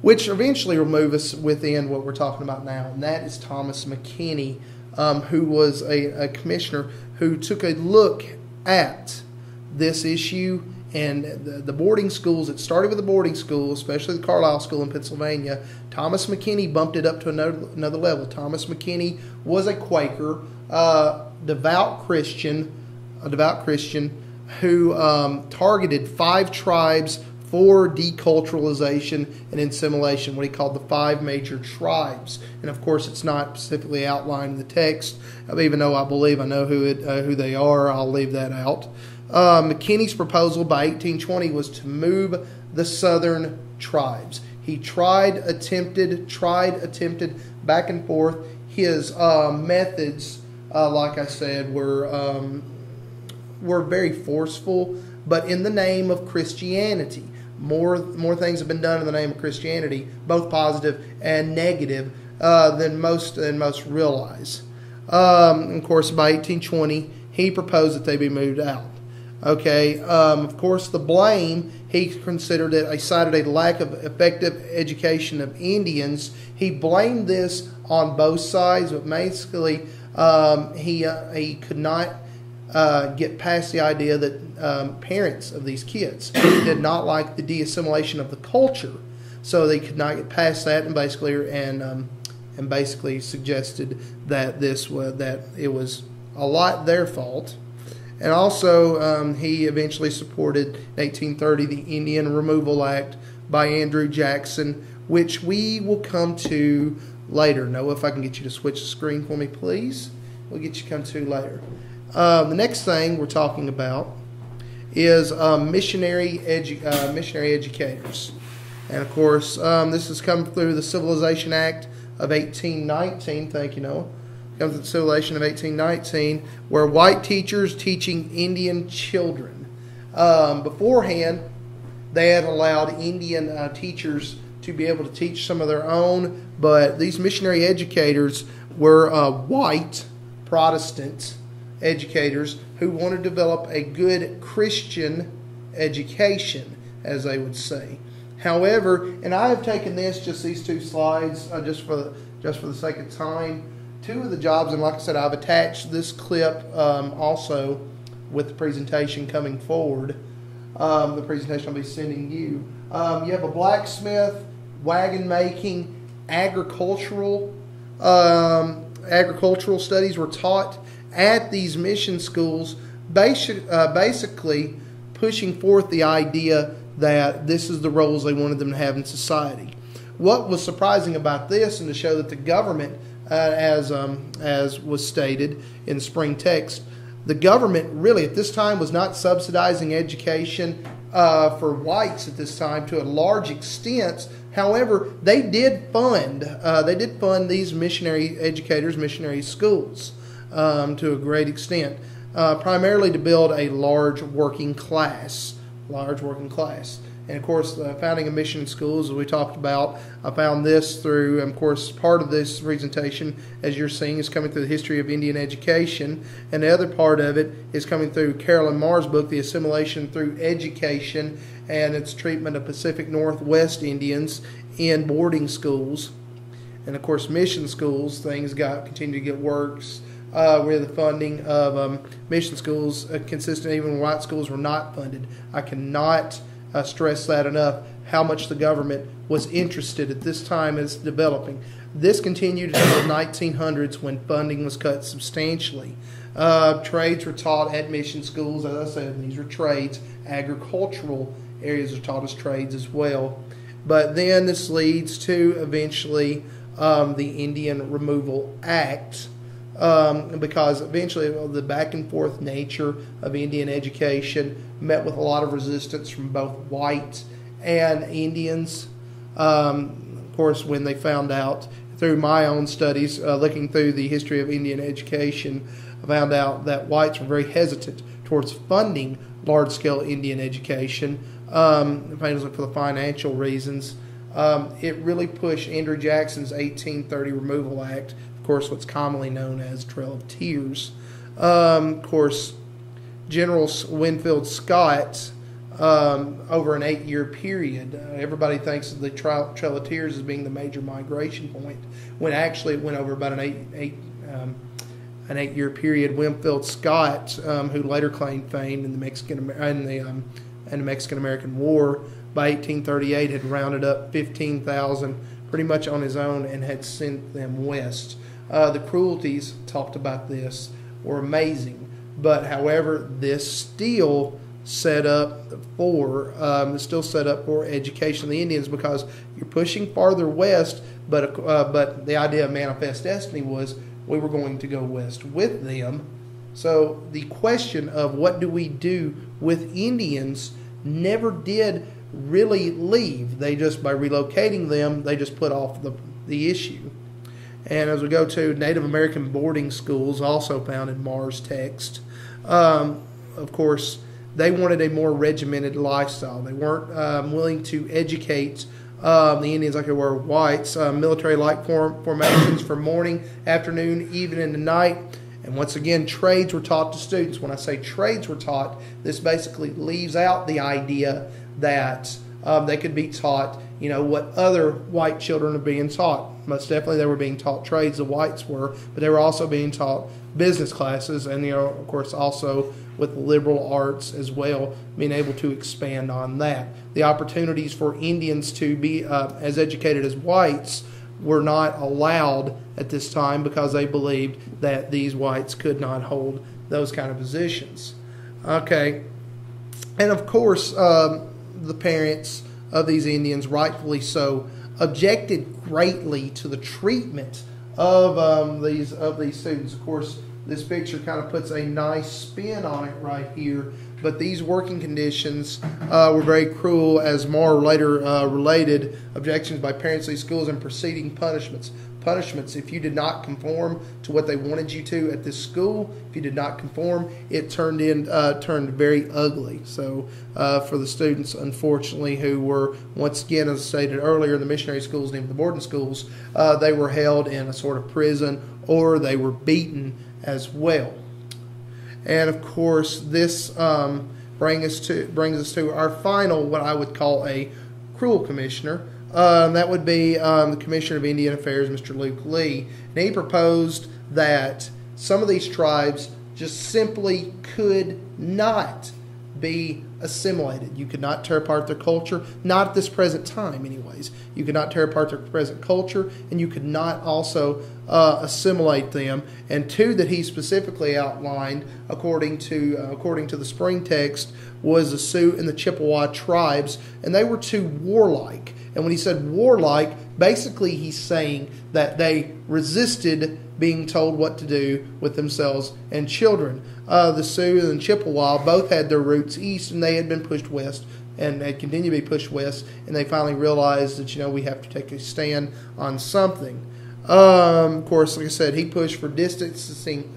which eventually will move us within what we're talking about now, and that is Thomas McKinney, who was a commissioner who took a look at this issue and the boarding schools. It started with the boarding school, especially the Carlisle School in Pennsylvania. Thomas McKinney bumped it up to another level. Thomas McKinney was a Quaker, devout Christian who targeted 5 tribes for deculturalization and assimilation, what he called the 5 major tribes. And of course, it's not specifically outlined in the text. Even though I believe I know who they are, I'll leave that out. McKinney's proposal by 1820 was to move the southern tribes. He attempted, back and forth. His methods, like I said, were very forceful, but in the name of Christianity. More things have been done in the name of Christianity, both positive and negative, than most realize. Of course, by 1820, he proposed that they be moved out. Okay. Of course, the blame, he considered it. He cited a lack of effective education of Indians. He blamed this on both sides, but basically, he could not get past the idea that parents of these kids did not like the de-assimilation of the culture, so they could not get past that, and basically suggested that it was a lot their fault. And also, he eventually supported in 1830 the Indian Removal Act by Andrew Jackson, which we will come to later. Noah, if I can get you to switch the screen for me, please. We'll get you to come to later. The next thing we're talking about is missionary educators. And of course, this has come through the Civilization Act of 1819. Thank you, Noah. Comes with the Civilization of 1819, where white teachers teaching Indian children. Beforehand, they had allowed Indian teachers to be able to teach some of their own, but these missionary educators were white Protestant educators who want to develop a good Christian education, as they would say. However, and I have taken just these 2 slides, just for the sake of time, 2 of the jobs, and like I said, I've attached this clip also with the presentation coming forward. The presentation I'll be sending you. You have a blacksmith, wagon making, agricultural studies were taught at these mission schools, basically pushing forth the idea that this is the roles they wanted them to have in society. What was surprising about this, and to show that the government, as was stated in the spring text, the government really at this time was not subsidizing education for whites at this time to a large extent. However, they did fund these missionary educators, missionary schools to a great extent, primarily to build a large working class. And of course, the founding of mission schools, as we talked about, I found this through, of course, part of this presentation, as you're seeing, is coming through the history of Indian education, and the other part of it is coming through Carolyn Marr's book, The Assimilation Through Education, and its treatment of Pacific Northwest Indians in boarding schools. And of course, mission schools, things continue to get worse, where the funding of mission schools consistent, even when white schools were not funded. I cannot stress that enough, how much the government was interested at this time as developing. This continued until the 1900s when funding was cut substantially. Trades were taught at mission schools. As I said, these are trades. Agricultural areas are taught as trades as well. But then this leads to eventually the Indian Removal Act, because eventually the back and forth nature of Indian education met with a lot of resistance from both white and Indians. Of course, when they found out through my own studies, looking through the history of Indian education, I found out that whites were very hesitant towards funding large-scale Indian education, mainly for the financial reasons. It really pushed Andrew Jackson's 1830 Removal Act, of course, what's commonly known as Trail of Tears. Of course, General Winfield Scott over an 8-year period. Everybody thinks of the Trail of Tears as being the major migration point, when actually it went over about an 8-year period. Winfield Scott, who later claimed fame in the Mexican-American War, by 1838 had rounded up 15,000 pretty much on his own and had sent them west. The cruelties, talked about this, were amazing. But however, this still set up for education of the Indians, because you're pushing farther west. But the idea of manifest destiny was we were going to go west with them. So the question of what do we do with Indians never did really leave. They just, by relocating them, they just put off the issue. And as we go to Native American boarding schools, also found in Marr's text, of course, they wanted a more regimented lifestyle. They weren't willing to educate the Indians like they were whites. Military-like formations for morning, afternoon, evening, and night. And once again, trades were taught to students. When I say trades were taught, this basically leaves out the idea that they could be taught, what other white children are being taught. Most definitely they were being taught trades, the whites were, but they were also being taught business classes, and, of course, also with liberal arts as well, being able to expand on that. The opportunities for Indians to be as educated as whites were not allowed at this time, because they believed that these whites could not hold those kind of positions. Okay. And of course, the parents of these Indians, rightfully so, objected greatly to the treatment of these students. Of course, this picture kind of puts a nice spin on it right here. But these working conditions were very cruel, as Marr later related. Objections by parents of these schools and preceding punishments. Punishments, if you did not conform to what they wanted you to at this school, if you did not conform, it turned very ugly. So for the students, unfortunately, who were, once again, as I stated earlier, the missionary schools and even the boarding schools, they were held in a sort of prison, or they were beaten as well. And of course, this brings us to our final, what I would call a cruel commissioner. That would be the Commissioner of Indian Affairs, Mr. Luke Lee. And he proposed that some of these tribes just simply could not be assimilated. You could not tear apart their culture, not at this present time anyways. You could not tear apart their present culture, and you could not also assimilate them. And two that he specifically outlined, according to the spring text, was the Sioux and the Chippewa tribes, and they were too warlike. And when he said warlike, basically he's saying that they resisted being told what to do with themselves and children. The Sioux and Chippewa both had their roots east, and they had been pushed west, and they continue to be pushed west, and they finally realized that, we have to take a stand on something. Of course, like I said, he pushed for distancing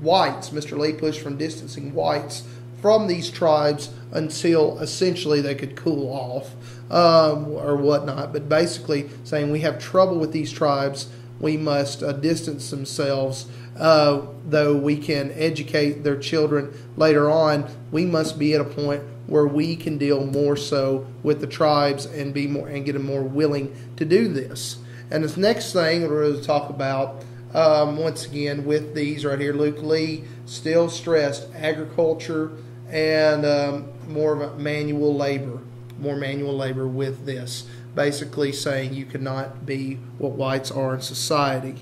whites. Mr. Lee pushed for distancing whites from these tribes until essentially they could cool off or whatnot. But basically saying we have trouble with these tribes, we must distance themselves. Though we can educate their children later on, we must be at a point where we can deal more so with the tribes and get them more willing to do this. And this next thing we're going to talk about, once again, with these right here, Luke Lee still stressed agriculture and more manual labor with this, basically saying you cannot be what whites are in society.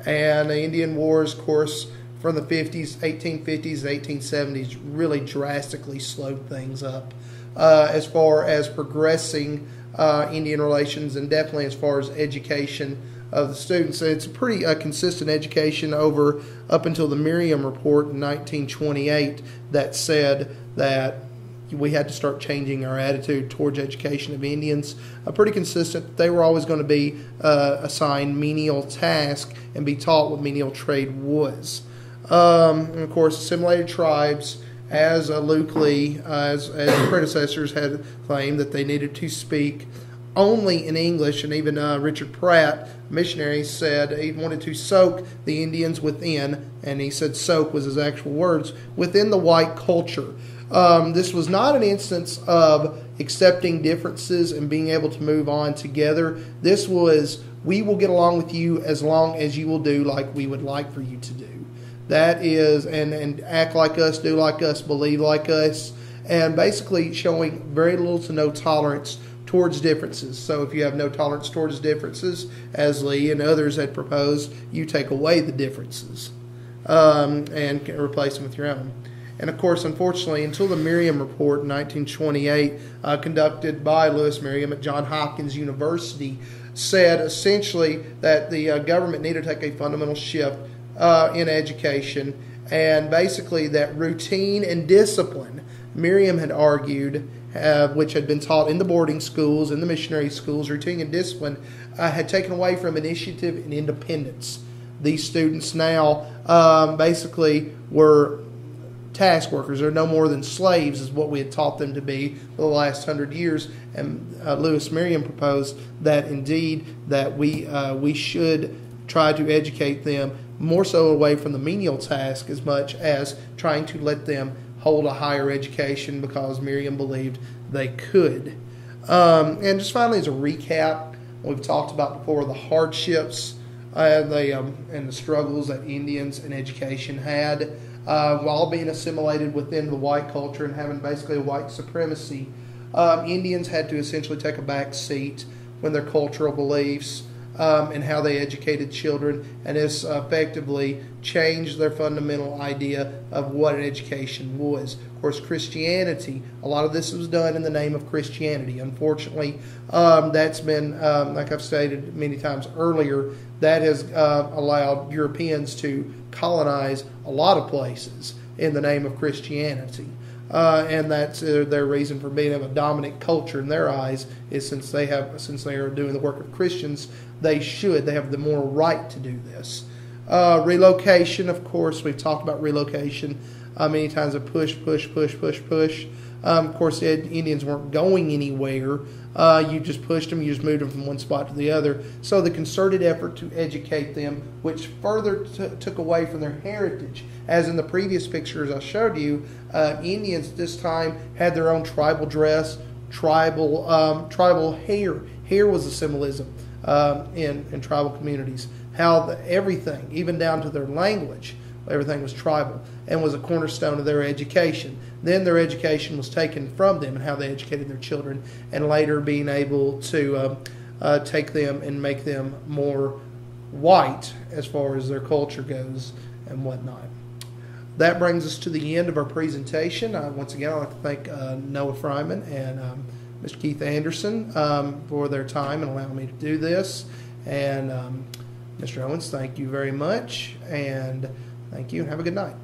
And the Indian Wars, of course, from the 1850s, 1870s, really drastically slowed things up as far as progressing Indian relations, and definitely as far as education of the students. It's a pretty consistent education up until the Merriam Report in 1928 that said that we had to start changing our attitude towards education of Indians. Pretty consistent. They were always going to be assigned menial tasks and be taught what menial trade was. And of course, assimilated tribes, as Luke Lee, as predecessors had claimed, that they needed to speak only in English, and even Richard Pratt, missionary, said he wanted to soak the Indians within, and he said soak was his actual words, within the white culture. This was not an instance of accepting differences and being able to move on together. This was, we will get along with you as long as you will do like we would like for you to do. That is, and act like us, do like us, believe like us, and basically showing very little to no tolerance towards differences. So if you have no tolerance towards differences, as Lee and others had proposed, you take away the differences and replace them with your own. And of course, unfortunately, until the Merriam Report in 1928, conducted by Lewis Merriam at Johns Hopkins University, said essentially that the government needed to take a fundamental shift in education, and basically that routine and discipline, Merriam had argued, which had been taught in the boarding schools, in the missionary schools, routine and discipline, had taken away from initiative and independence. These students now basically were task workers. They're no more than slaves, is what we had taught them to be for the last 100 years. And Lewis Merriam proposed that indeed that we should try to educate them more so away from the menial task as much as trying to let them hold a higher education, because Merriam believed they could. And just finally, as a recap, we've talked about before the hardships and the struggles that Indians in education had. While being assimilated within the white culture and having basically a white supremacy, Indians had to essentially take a back seat when their cultural beliefs and how they educated children, and this effectively changed their fundamental idea of what an education was. Of course, Christianity, a lot of this was done in the name of Christianity. Unfortunately, that's been, like I've stated many times earlier, that has allowed Europeans to colonize a lot of places in the name of Christianity. And that's their reason for being a dominant culture in their eyes, is since they are doing the work of Christians, they have the moral right to do this. Relocation, of course, we've talked about relocation many times. Of push. Of course, the Indians weren't going anywhere. You just pushed them, you just moved them from one spot to the other. So the concerted effort to educate them, which further took away from their heritage. As in the previous pictures I showed you, Indians at this time had their own tribal dress, tribal hair. Hair was a symbolism in tribal communities. How everything, even down to their language, everything was tribal and was a cornerstone of their education. Then their education was taken from them and how they educated their children, and later being able to take them and make them more white as far as their culture goes and whatnot. That brings us to the end of our presentation. Once again, I'd like to thank Noah Fryman and Mr. Keith Anderson for their time and allowing me to do this. And Mr. Owens, thank you very much. And thank you, and have a good night.